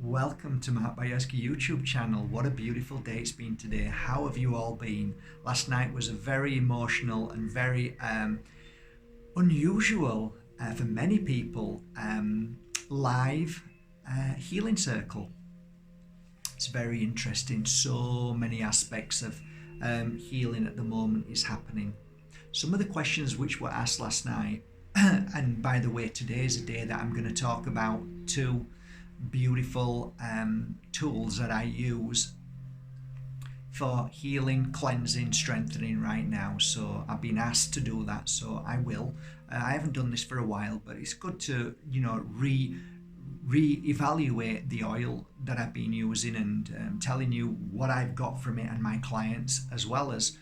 Welcome to my Bajerski YouTube channel. What a beautiful day it's been today. How have you all been? Last night was a very emotional and very unusual for many people live healing circle. It's very interesting. So many aspects of healing at the moment is happening. Some of the questions which were asked last night, and by the way, today is a day that I'm going to talk about two beautiful tools that I use for healing, cleansing, strengthening right now. So I've been asked to do that, so I will. I haven't done this for a while, but it's good to re-evaluate the oil that I've been using and telling you what I've got from it and my clients, as well as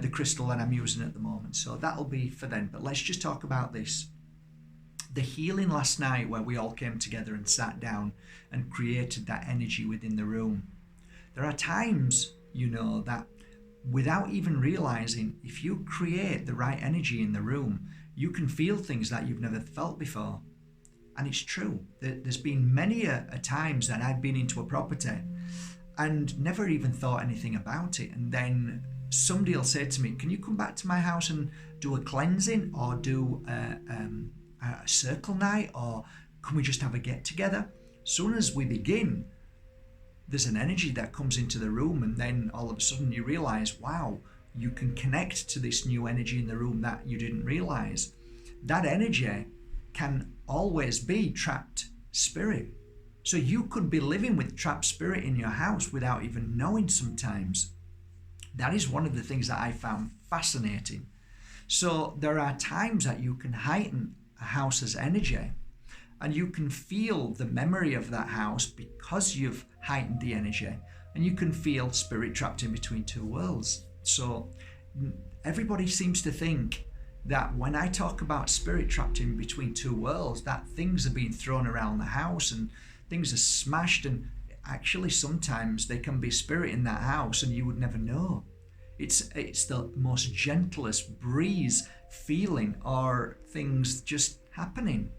the crystal that I'm using at the moment. So that'll be for then, but let's just talk about this. The healing last night, where we all came together and sat down and created that energy within the room. There are times, that without even realizing, if you create the right energy in the room, you can feel things that you've never felt before. And it's true. There's been many a times that I've been into a property and never even thought anything about it. And then somebody will say to me, can you come back to my house and do a cleansing or do a circle night, or can we just have a get together? As soon as we begin, there's an energy that comes into the room, and then all of a sudden you realize, wow, you can connect to this new energy in the room that you didn't realize. That energy can always be trapped spirit. So you could be living with trapped spirit in your house without even knowing sometimes. That is one of the things that I found fascinating. So there are times that you can heighten a house's energy, and you can feel the memory of that house because you've heightened the energy, and you can feel spirit trapped in between two worlds. So everybody seems to think that when I talk about spirit trapped in between two worlds, that things are being thrown around the house and things are smashed, and actually sometimes there can be spirit in that house and you would never know. It's the most gentlest breeze feeling, or things just happening.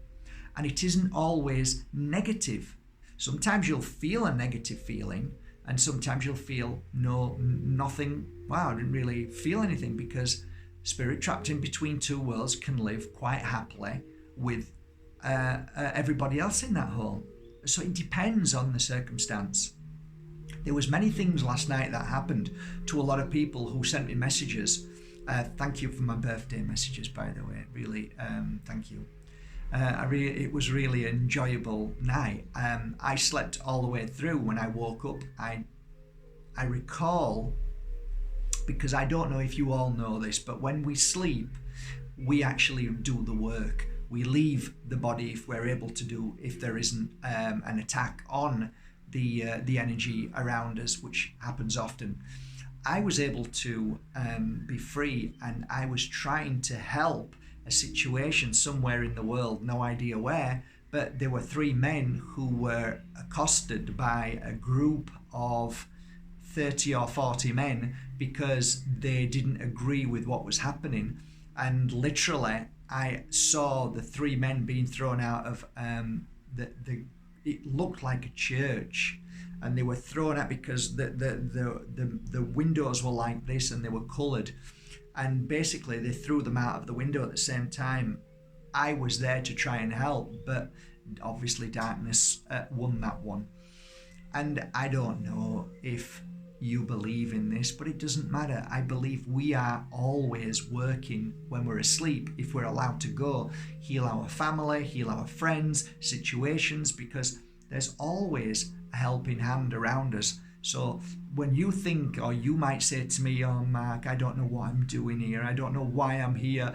And it isn't always negative. Sometimes you'll feel a negative feeling, and sometimes you'll feel nothing. Wow, I didn't really feel anything, because spirit trapped in between two worlds can live quite happily with everybody else in that home. So it depends on the circumstance. There was many things last night that happened to a lot of people who sent me messages. Thank you for my birthday messages, by the way. Really, thank you. It was really an enjoyable night. I slept all the way through. When I woke up, I recall, because I don't know if you all know this, but when we sleep, we actually do the work. We leave the body if we're able to do, if there isn't an attack on the energy around us, which happens often. I was able to be free, and I was trying to help a situation somewhere in the world, no idea where, but there were three men who were accosted by a group of 30 or 40 men because they didn't agree with what was happening. And literally I saw the three men being thrown out of it looked like a church, and they were thrown out because the windows were like this and they were coloured, and basically they threw them out of the window at the same time. I was there to try and help, but obviously darkness won that one. And I don't know if you believe in this, but it doesn't matter. I believe we are always working when we're asleep, if we're allowed to go heal our family, heal our friends, situations, because there's always a helping hand around us. So when you think, or you might say to me, oh Mark, I don't know what I'm doing here, I don't know why I'm here,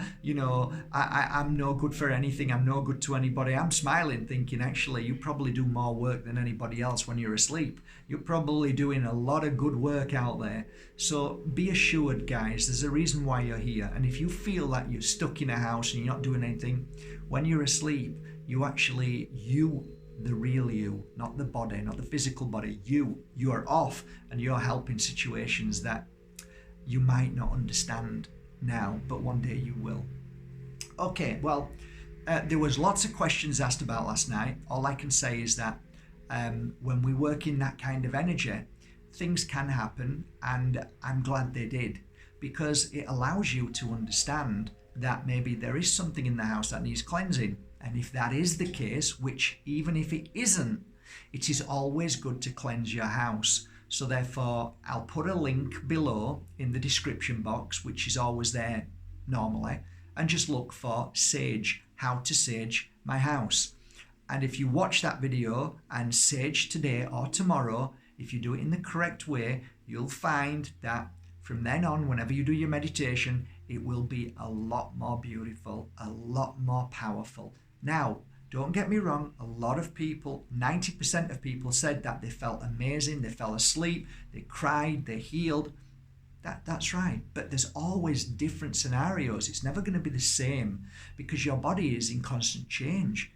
I'm no good for anything, I'm no good to anybody. I'm smiling, thinking, actually, you probably do more work than anybody else when you're asleep. You're probably doing a lot of good work out there. So be assured, guys, there's a reason why you're here. And if you feel that you're stuck in a house and you're not doing anything, when you're asleep, the real you, not the body, not the physical body, you are off, and you're helping situations that you might not understand now, but one day you will. Okay, well, there was lots of questions asked about last night. All I can say is that when we work in that kind of energy, things can happen, and I'm glad they did, because it allows you to understand that maybe there is something in the house that needs cleansing. And if that is the case, which even if it isn't, it is always good to cleanse your house. So therefore, I'll put a link below in the description box, which is always there normally, and just look for sage, how to sage my house. And if you watch that video and sage today or tomorrow, if you do it in the correct way, you'll find that from then on, whenever you do your meditation, it will be a lot more beautiful, a lot more powerful. Now, don't get me wrong, a lot of people, 90% of people said that they felt amazing, they fell asleep, they cried, they healed. That's right, but there's always different scenarios. It's never going to be the same, because your body is in constant change.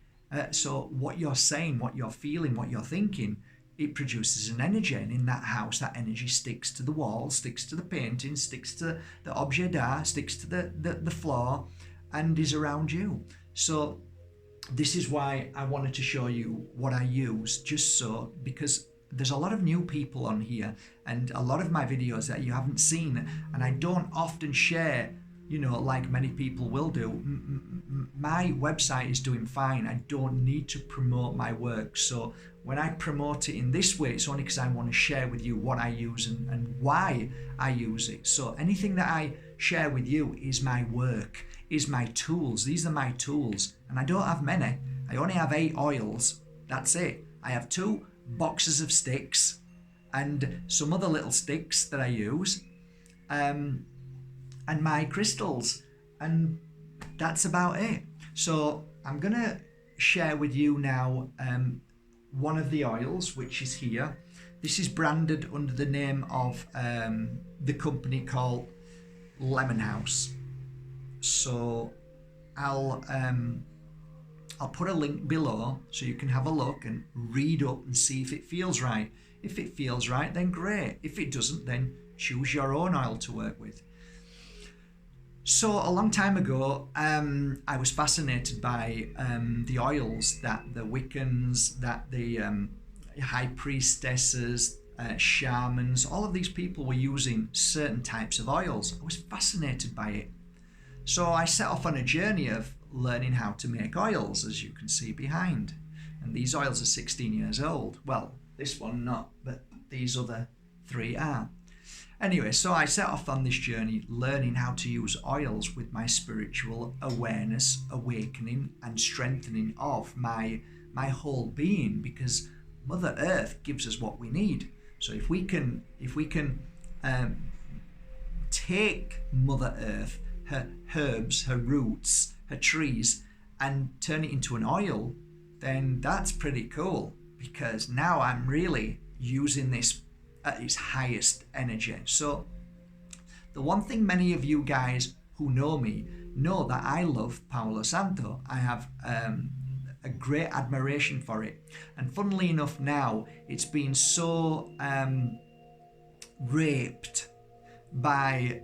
So what you're saying, what you're feeling, what you're thinking, it produces an energy, and in that house, that energy sticks to the wall, sticks to the painting, sticks to the objet d'art, sticks to the floor, and is around you. So this is why I wanted to show you what I use, just so, because there's a lot of new people on here and a lot of my videos that you haven't seen, and I don't often share, like many people will do. My website is doing fine. I don't need to promote my work. So when I promote it in this way, it's only because I want to share with you what I use and why I use it. So anything that I share with you is my work, is my tools. These are my tools, and I don't have many. I only have 8 oils. That's it. I have 2 boxes of sticks and some other little sticks that I use, and my crystals, and that's about it. So I'm gonna share with you now one of the oils, which is here. This is branded under the name of the company called Lemon House. So I'll put a link below so you can have a look and read up and see if it feels right. If it feels right, then great. If it doesn't, then choose your own oil to work with. So a long time ago, I was fascinated by the oils that the Wiccans, that the high priestesses, shamans, all of these people were using certain types of oils. I was fascinated by it. So I set off on a journey of learning how to make oils, as you can see behind. And these oils are 16 years old. Well, this one not, but these other 3 are. Anyway, so I set off on this journey learning how to use oils with my spiritual awareness, awakening and strengthening of my whole being, because Mother Earth gives us what we need. So if we can take Mother Earth, her herbs, her roots, her trees, and turn it into an oil, then that's pretty cool, because now I'm really using this at its highest energy. So the one thing many of you guys who know me know that I love Palo Santo. I have a great admiration for it, and funnily enough now it's been so raped by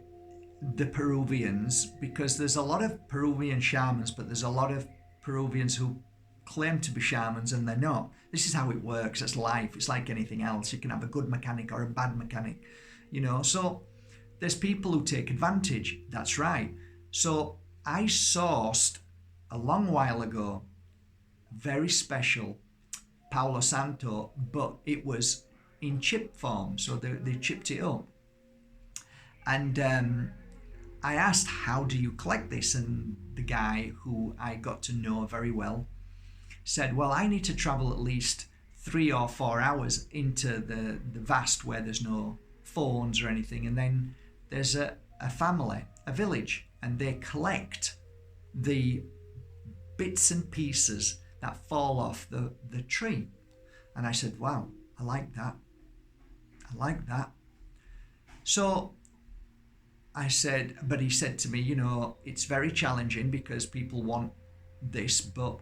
the Peruvians, because there's a lot of Peruvian shamans, but there's a lot of Peruvians who claim to be shamans and they're not. This is how it works. It's life. It's like anything else. You can have a good mechanic or a bad mechanic, so there's people who take advantage. That's right. So I sourced a long while ago very special Palo Santo, but it was in chip form, so they chipped it up. And I asked, how do you collect this? And the guy who I got to know very well said, well, I need to travel at least 3 or 4 hours into the vast where there's no phones or anything. And then there's a family, a village, and they collect the bits and pieces that fall off the tree. And I said, wow, I like that. I like that. So I said, but he said to me, it's very challenging because people want this, but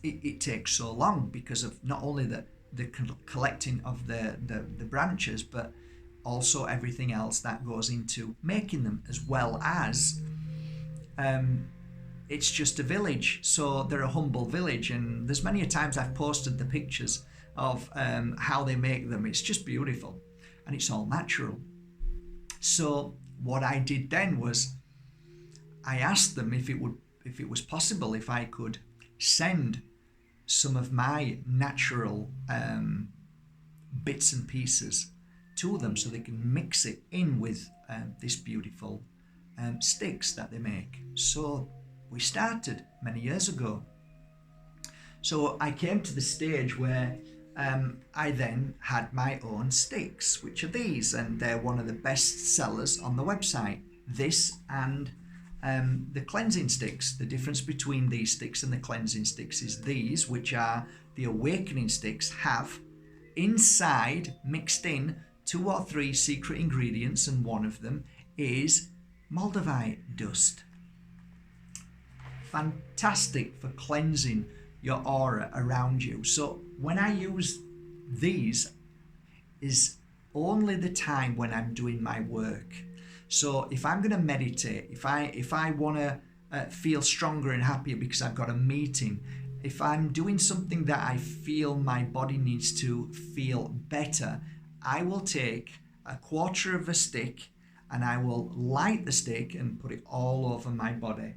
it takes so long because of not only the collecting of the branches, but also everything else that goes into making them, as well as it's just a village. So they're a humble village, and there's many a times I've posted the pictures of how they make them. It's just beautiful, and it's all natural. So what I did then was I asked them if it was possible if I could send some of my natural bits and pieces to them so they can mix it in with this beautiful sticks that they make. So we started many years ago. So I came to the stage where I then had my own sticks, which are these, and they're one of the best sellers on the website. This and the cleansing sticks. The difference between these sticks and the cleansing sticks is these, which are the awakening sticks, have inside, mixed in, 2 or 3 secret ingredients, and one of them is Moldavite dust. Fantastic for cleansing your aura around you. So when I use these is only the time when I'm doing my work. So if I'm going to meditate, if I want to feel stronger and happier because I've got a meeting, if I'm doing something that I feel my body needs to feel better, I will take a quarter of a stick and I will light the stick and put it all over my body.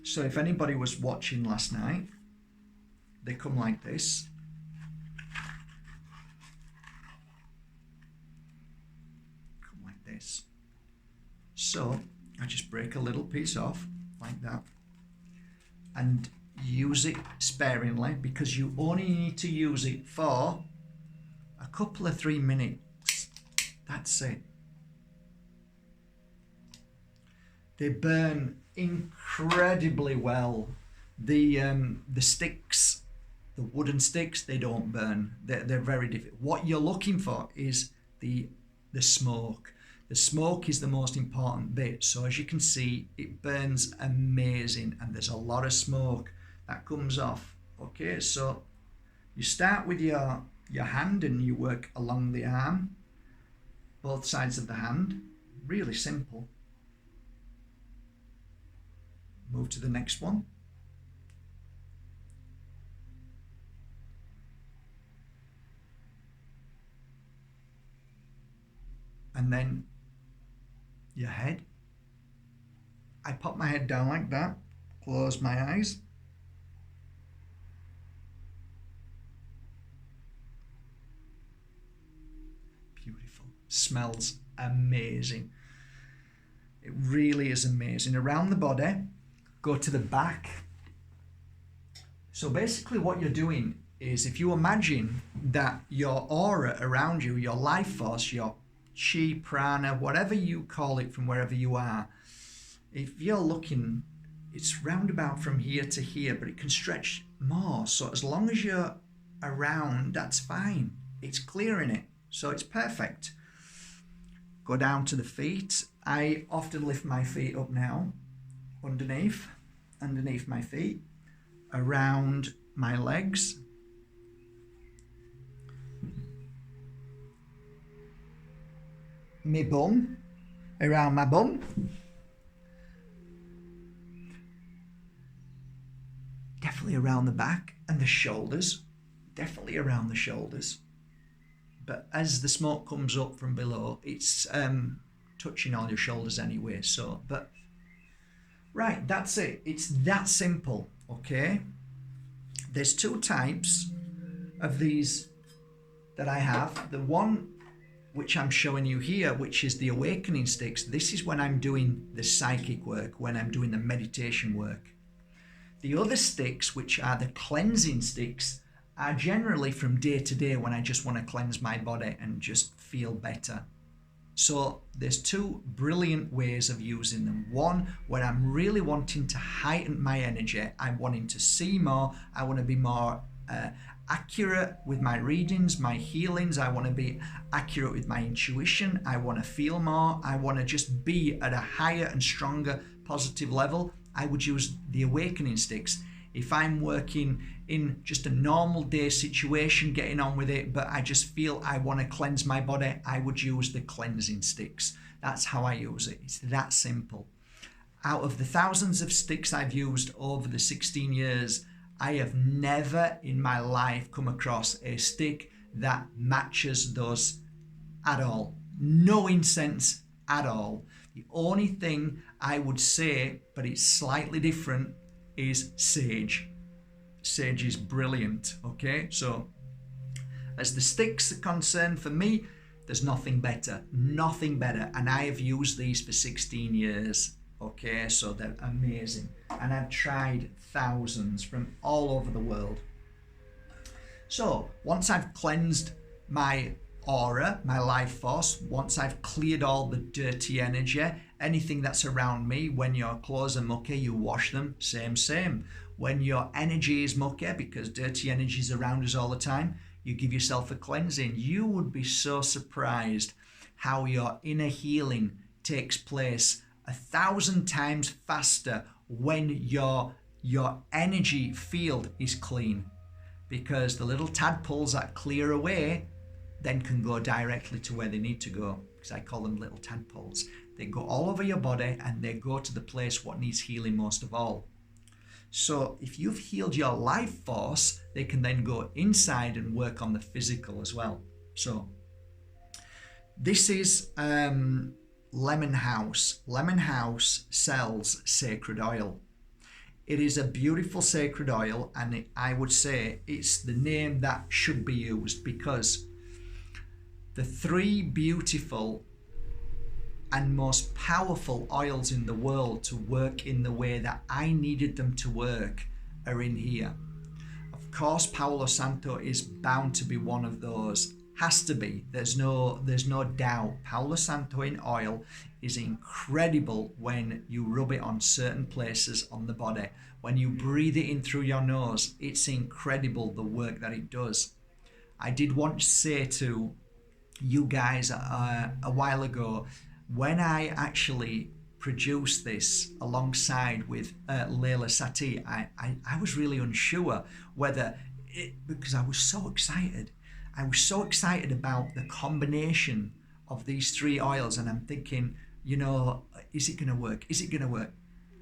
So if anybody was watching last night, they come like this. Come like this. So I just break a little piece off like that and use it sparingly, because you only need to use it for a couple of 3 minutes. That's it. They burn incredibly well. The sticks, the wooden sticks, they don't burn. They're very difficult. What you're looking for is the smoke. The smoke is the most important bit. So as you can see, it burns amazing, and there's a lot of smoke that comes off. Okay, so you start with your hand and you work along the arm, both sides of the hand. Really simple. Move to the next one. And then your head. I pop my head down like that, close my eyes. Beautiful. Smells amazing. It really is amazing. Around the body. Go to the back. So basically what you're doing is, if you imagine that your aura around you, your life force, your chi, prana, whatever you call it from wherever you are, if you're looking, it's roundabout from here to here, but it can stretch more. So as long as you're around, that's fine. It's clearing it. So it's perfect. Go down to the feet. I often lift my feet up now. Underneath my feet, around my legs, my bum, around my bum, definitely around the back, and the shoulders, definitely around the shoulders. But as the smoke comes up from below, it's touching all your shoulders anyway. So, but right, that's it. It's that simple, okay? There's 2 types of these that I have. The one which I'm showing you here, which is the awakening sticks, this is when I'm doing the psychic work, when I'm doing the meditation work. The other sticks, which are the cleansing sticks, are generally from day to day when I just want to cleanse my body and just feel better. So there's 2 brilliant ways of using them. One, where I'm really wanting to heighten my energy. I'm wanting to see more. I want to be more accurate with my readings, my healings. I want to be accurate with my intuition. I want to feel more. I want to just be at a higher and stronger positive level. I would use the awakening sticks. If I'm working in just a normal day situation, getting on with it, but I just feel I want to cleanse my body, I would use the cleansing sticks. That's how I use it. It's that simple. Out of the thousands of sticks I've used over the 16 years, I have never in my life come across a stick that matches those at all. No incense at all. The only thing I would say, but it's slightly different, is sage. Sage is brilliant, okay? So as the sticks are concerned, for me, there's nothing better, and I have used these for 16 years, okay? So they're amazing, and I've tried thousands from all over the world. So once I've cleansed my aura, my life force, once I've cleared all the dirty energy, anything that's around me, when your clothes are mucky, you wash them, same. When your energy is mucky, because dirty energy is around us all the time, you give yourself a cleansing. You would be so surprised how your inner healing takes place 1,000 times faster when your energy field is clean, because the little tadpoles that clear away then can go directly to where they need to go, because I call them little tadpoles. They go all over your body and they go to the place what needs healing most of all. So if you've healed your life force, they can then go inside and work on the physical as well. So this is Lemon House. Lemon House sells sacred oil. It is a beautiful sacred oil, and I would say it's the name that should be used, because the three beautiful and most powerful oils in the world to work in the way that I needed them to work are in here. Of course, Palo Santo is bound to be one of those. Has to be. There's no doubt. Palo Santo in oil is incredible when you rub it on certain places on the body. When you breathe it in through your nose, it's incredible the work that it does. I did want to say to you guys a while ago, when I actually produced this alongside with Layla Satie, I was really unsure whether because I was so excited. I was so excited about the combination of these three oils, and I'm thinking, is it going to work? Is it going to work?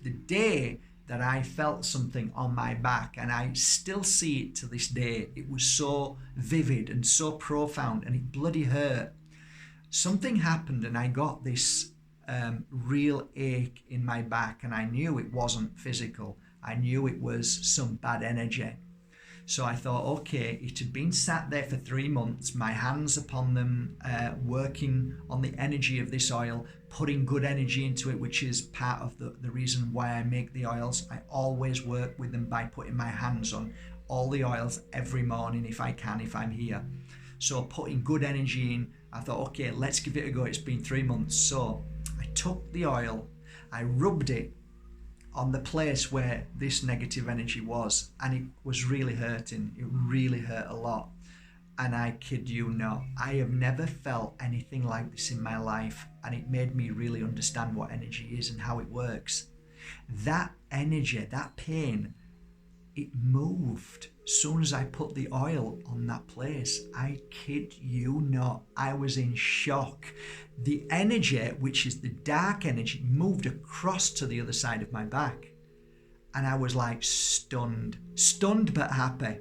The day that I felt something on my back, and I still see it to this day, it was so vivid and so profound, and it bloody hurt. Something happened and I got this real ache in my back, and I knew it wasn't physical. I knew it was some bad energy. So I thought, okay, it had been sat there for 3 months, my hands upon them, working on the energy of this oil, putting good energy into it, which is part of the reason why I make the oils. I always work with them by putting my hands on all the oils every morning if I can, if I'm here. So putting good energy in, I thought, okay, let's give it a go. It's been 3 months. So I took the oil, I rubbed it on the place where this negative energy was, and it was really hurting. It really hurt a lot. And I kid you not, I have never felt anything like this in my life, and it made me really understand what energy is and how it works. That energy, that pain, it moved as soon as I put the oil on that place. I kid you not, I was in shock. The energy, which is the dark energy, moved across to the other side of my back. And I was like stunned but happy.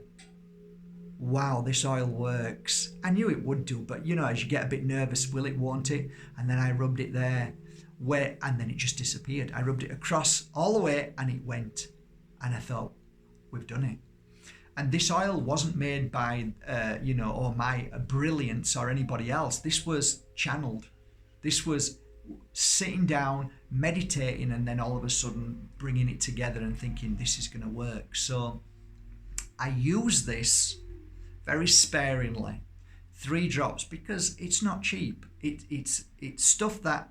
Wow, this oil works. I knew it would do, but as you get a bit nervous, will it, won't it? And then I rubbed it there, and then it just disappeared. I rubbed it across all the way and it went. And I thought, we've done it. And this oil wasn't made by, or my brilliance or anybody else. This was channeled. This was sitting down, meditating, and then all of a sudden bringing it together and thinking, this is going to work. So I use this very sparingly, 3 drops, because it's not cheap. It's stuff that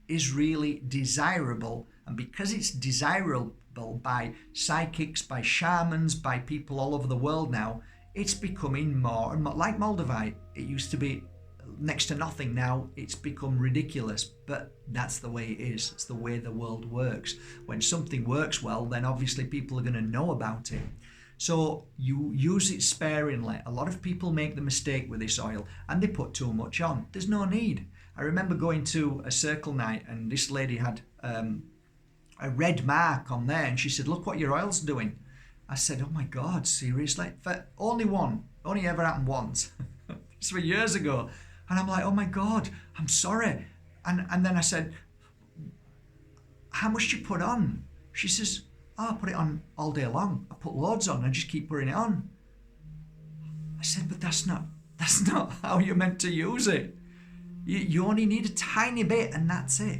is really desirable, and because it's desirable by psychics, by shamans, by people all over the world now, it's becoming more and more like Moldavite. It used to be next to nothing. Now it's become ridiculous, but that's the way it is. It's the way the world works. When something works well, then obviously people are going to know about it. So you use it sparingly. A lot of people make the mistake with this oil and they put too much on. There's no need. I remember going to a circle night and this lady had a red mark on there and she said, look what your oil's doing. I said, oh my God, seriously? For only ever happened once. This was years ago. And I'm like, oh my God, I'm sorry. And then I said, how much do you put on? She says, oh, I put it on all day long. I put loads on. I just keep putting it on. I said, but that's not how you're meant to use it. You only need a tiny bit and that's it.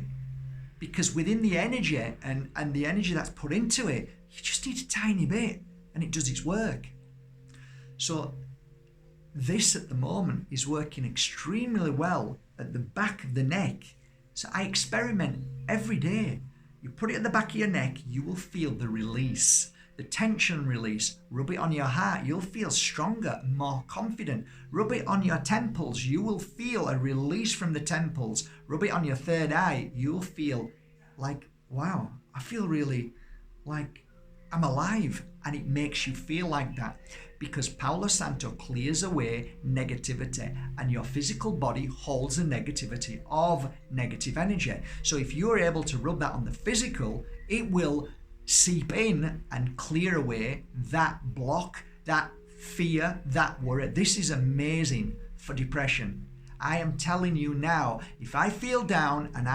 Because within the energy and the energy that's put into it, you just need a tiny bit and it does its work. So this at the moment is working extremely well at the back of the neck. So I experiment every day. You put it at the back of your neck, you will feel the release, the tension release. Rub it on your heart, you'll feel stronger, more confident. Rub it on your temples, you will feel a release from the temples. Rub it on your third eye, you'll feel like, wow, I feel really like I'm alive. And it makes you feel like that because Palo Santo clears away negativity and your physical body holds the negativity of negative energy. So if you're able to rub that on the physical, it will seep in and clear away that block, that fear, that worry. This is amazing for depression. I am telling you now, if I feel down and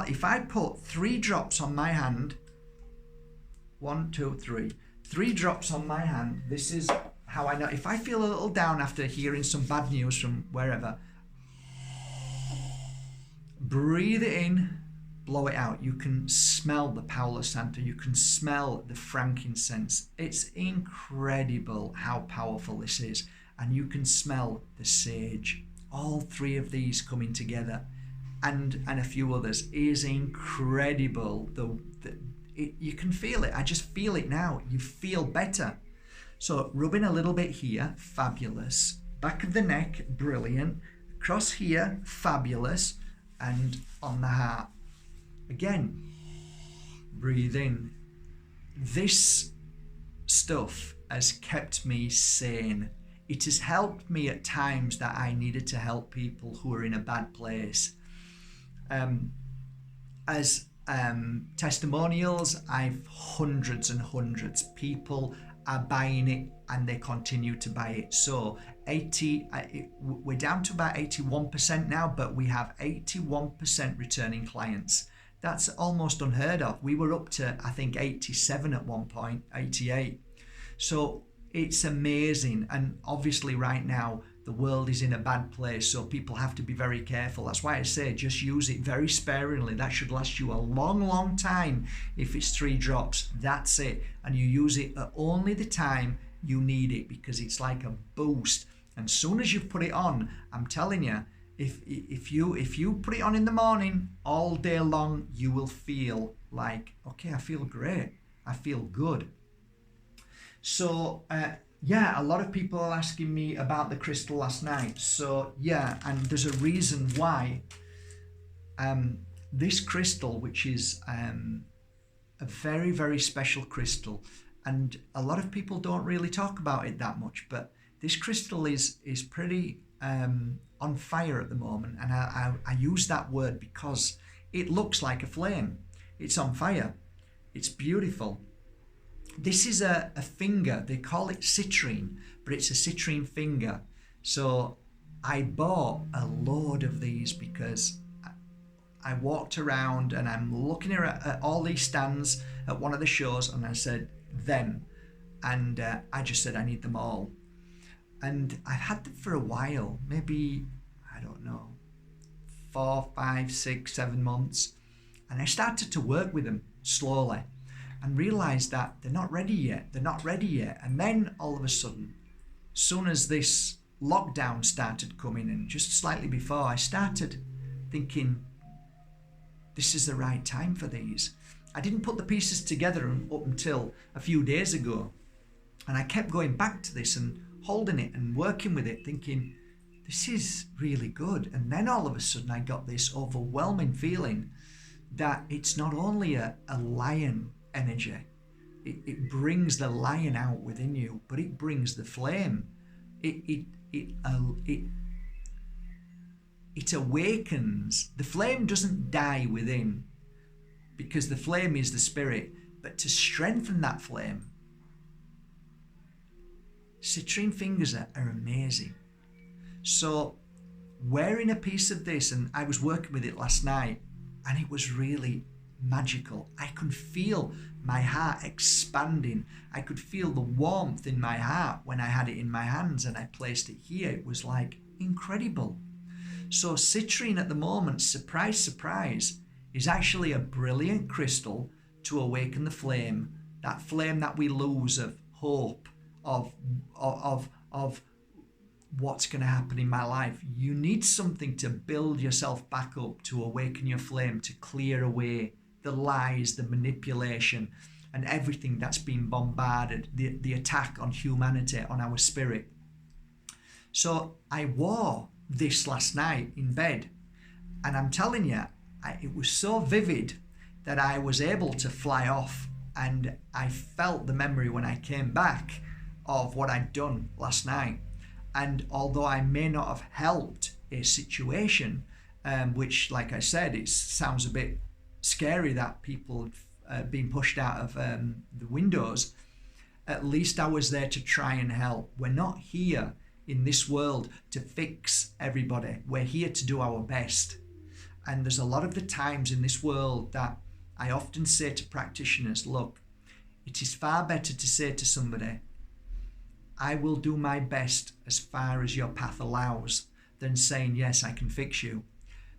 if I put 3 drops on my hand, 1, 2, 3, 3 drops on my hand. This is how I know. If I feel a little down after hearing some bad news from wherever, breathe it in, blow it out. You can smell the Palo Santo. You can smell the frankincense. It's incredible how powerful this is. And you can smell the sage. All 3 of these coming together and a few others is incredible. You can feel it. I just feel it now. You feel better. So rubbing a little bit here, fabulous. Back of the neck, brilliant. Across here, fabulous. And on the heart. Again, breathe in. This stuff has kept me sane. It has helped me at times that I needed to help people who are in a bad place. As testimonials, I've hundreds and hundreds. People are buying it and they continue to buy it. So we're down to about 81% now, but we have 81% returning clients. That's almost unheard of. We were up to, I think, 87 at one point, 88. So it's amazing. And obviously right now, the world is in a bad place, so people have to be very careful. That's why I say just use it very sparingly. That should last you a long, long time. If it's 3 drops, that's it. And you use it at only the time you need it because it's like a boost. And soon as you've put it on, I'm telling you, if you put it on in the morning, all day long, you will feel like, okay, I feel great. I feel good. So, yeah, a lot of people are asking me about the crystal last night. So yeah, and there's a reason why. This crystal, which is a very, very special crystal, and a lot of people don't really talk about it that much, but this crystal is pretty on fire at the moment. And I use that word because it looks like a flame. It's on fire. It's beautiful. This is a finger. They call it citrine, but it's a citrine finger. So I bought a load of these because I walked around and I'm looking at all these stands at one of the shows and I said, them. And I just said, I need them all. And I've had them for a while, maybe, I don't know, 4, 5, 6, 7 months. And I started to work with them slowly. And realised that they're not ready yet. And then all of a sudden, as soon as this lockdown started coming in, just slightly before, I started thinking, this is the right time for these. I didn't put the pieces together up until a few days ago. And I kept going back to this and holding it and working with it, thinking, this is really good. And then all of a sudden I got this overwhelming feeling that it's not only a lion energy, it brings the lion out within you, but it brings the flame. It awakens. The flame doesn't die within, because the flame is the spirit, but to strengthen that flame, citrine fingers are amazing. So wearing a piece of this, and I was working with it last night, and it was really magical. I could feel my heart expanding. I could feel the warmth in my heart when I had it in my hands and I placed it here. It was like incredible. So citrine at the moment, surprise, surprise, is actually a brilliant crystal to awaken the flame that we lose of hope, of what's going to happen in my life. You need something to build yourself back up, to awaken your flame, to clear away the lies, the manipulation, and everything that's been bombarded, the attack on humanity, on our spirit. So I wore this last night in bed, and I'm telling you, it was so vivid that I was able to fly off, and I felt the memory when I came back of what I'd done last night. And although I may not have helped a situation, which, like I said, it sounds a bit scary that people have been pushed out of the windows, at least I was there to try and help. We're not here in this world to fix everybody. We're here to do our best. And there's a lot of the times in this world that I often say to practitioners, look, it is far better to say to somebody, I will do my best as far as your path allows, than saying, yes, I can fix you.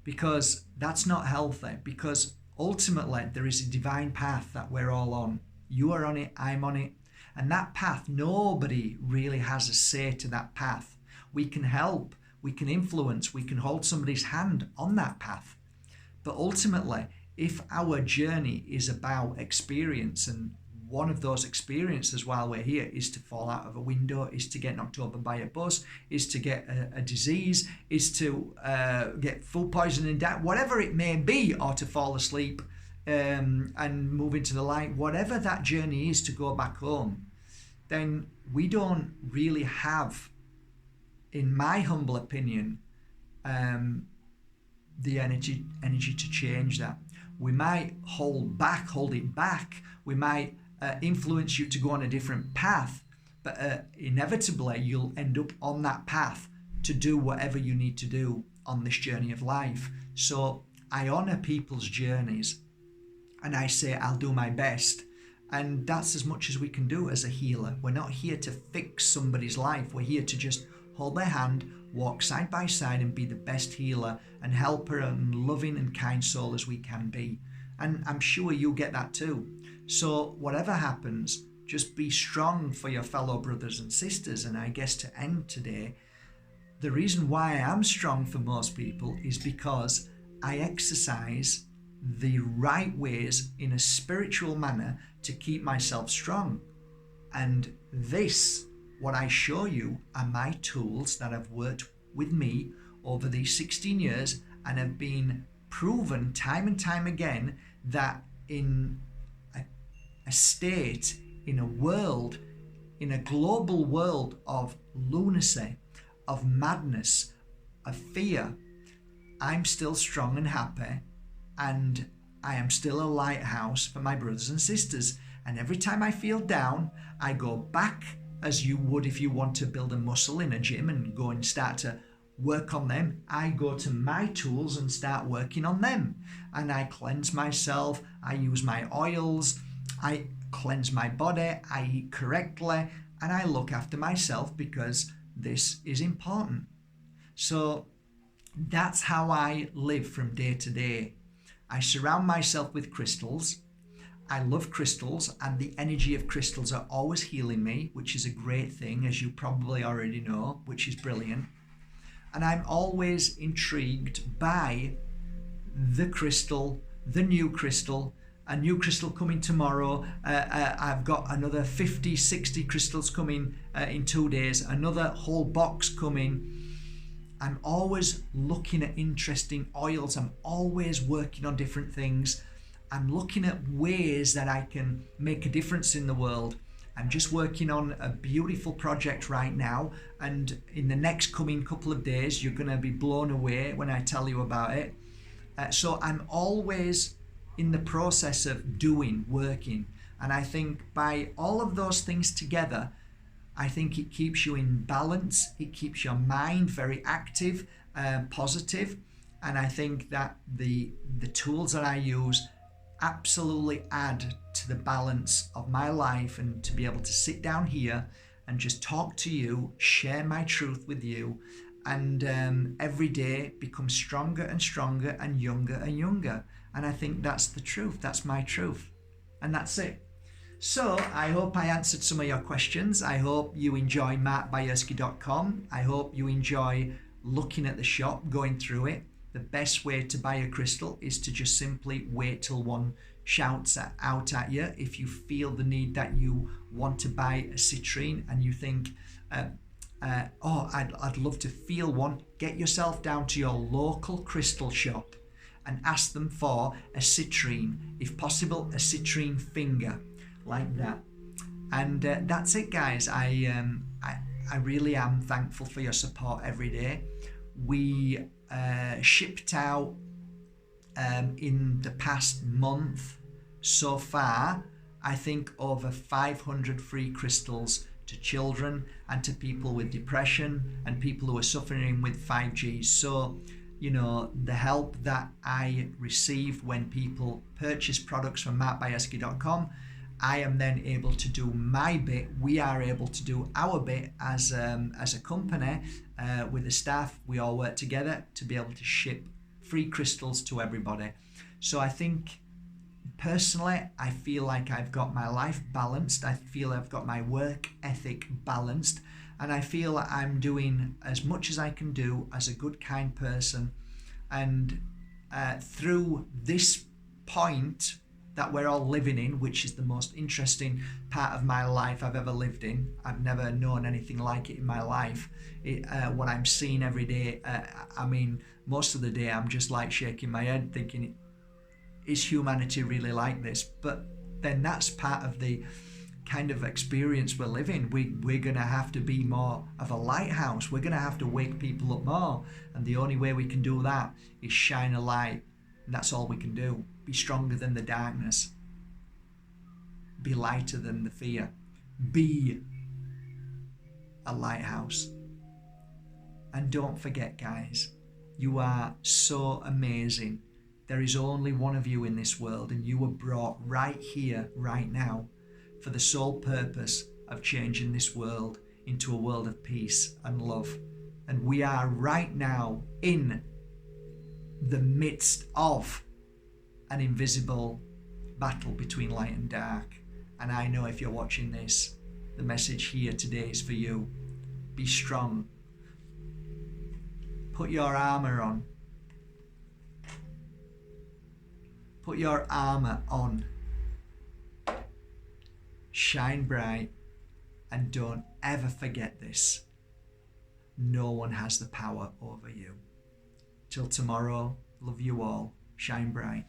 Because that's not healthy, because ultimately there is a divine path that we're all on. You are on it, I'm on it. And that path, nobody really has a say to that path. We can help, we can influence, we can hold somebody's hand on that path. But ultimately, if our journey is about experience, and one of those experiences while we're here is to fall out of a window, is to get knocked over by a bus, is to get a disease, is to get food poisoning and die, whatever it may be, or to fall asleep and move into the light, whatever that journey is to go back home, then we don't really have, in my humble opinion, the energy to change that. We might hold it back. We might influence you to go on a different path, but inevitably you'll end up on that path to do whatever you need to do on this journey of life. So I honor people's journeys, and I say I'll do my best, and that's as much as we can do as a healer. We're not here to fix somebody's life. We're here to just hold their hand, walk side by side, and be the best healer and helper and loving and kind soul as we can be. And I'm sure you'll get that too. So whatever happens, just be strong for your fellow brothers and sisters. And I guess to end today, the reason why I am strong for most people is because I exercise the right ways in a spiritual manner to keep myself strong. And this, what I show you, are my tools that have worked with me over these 16 years and have been proven time and time again that in a state, in a world, in a global world of lunacy, of madness, of fear, I'm still strong and happy, and I am still a lighthouse for my brothers and sisters. And every time I feel down, I go back, as you would if you want to build a muscle in a gym and go and start to work on them. I go to my tools and start working on them. And I cleanse myself, I use my oils, I cleanse my body, I eat correctly, and I look after myself because this is important. So that's how I live from day to day. I surround myself with crystals. I love crystals, and the energy of crystals are always healing me, which is a great thing, as you probably already know, which is brilliant. And I'm always intrigued by the crystal, the new crystal, a new crystal coming tomorrow. I've got another 50, 60 crystals coming in 2 days, another whole box coming. I'm always looking at interesting oils. I'm always working on different things. I'm looking at ways that I can make a difference in the world. I'm just working on a beautiful project right now, and in the next coming couple of days, you're going to be blown away when I tell you about it. So I'm always in the process of doing, working. And I think by all of those things together, I think it keeps you in balance. It keeps your mind very active, positive. And I think that the tools that I use absolutely add to the balance of my life, and to be able to sit down here and just talk to you, share my truth with you, and every day become stronger and stronger and younger. And I think that's the truth. That's my truth. And that's it. So I hope I answered some of your questions. I hope you enjoy markbajerski.com. I hope you enjoy looking at the shop, going through it. The best way to buy a crystal is to just simply wait till one shouts out at you. If you feel the need that you want to buy a citrine and you think, I'd love to feel one, get yourself down to your local crystal shop and ask them for a citrine, if possible a citrine finger, like that. And that's it, guys. I really am thankful for your support every day. We shipped out in the past month so far, I think over 500 free crystals to children and to people with depression and people who are suffering with 5G. So, you know, the help that I receive when people purchase products from markbajerski.com, I am then able to do my bit. We are able to do our bit as a company with the staff. We all work together to be able to ship free crystals to everybody. So I think personally, I feel like I've got my life balanced. I feel I've got my work ethic balanced, and I feel that I'm doing as much as I can do as a good, kind person. And through this point that we're all living in, which is the most interesting part of my life I've ever lived in. I've never known anything like it in my life. What I'm seeing every day, I mean, most of the day I'm just like shaking my head thinking, is humanity really like this? But then that's part of the kind of experience we're living. We're going to have to be more of a lighthouse. We're going to have to wake people up more. And the only way we can do that is shine a light. And that's all we can do. Be stronger than the darkness. Be lighter than the fear. Be a lighthouse. And don't forget, guys, you are so amazing. There is only one of you in this world, and you were brought right here, right now, for the sole purpose of changing this world into a world of peace and love. And we are right now in the midst of an invisible battle between light and dark. And I know if you're watching this, the message here today is for you. Be strong. Put your armor on. Put your armor on. Shine bright, and don't ever forget this. No one has the power over you. Till tomorrow, love you all. Shine bright.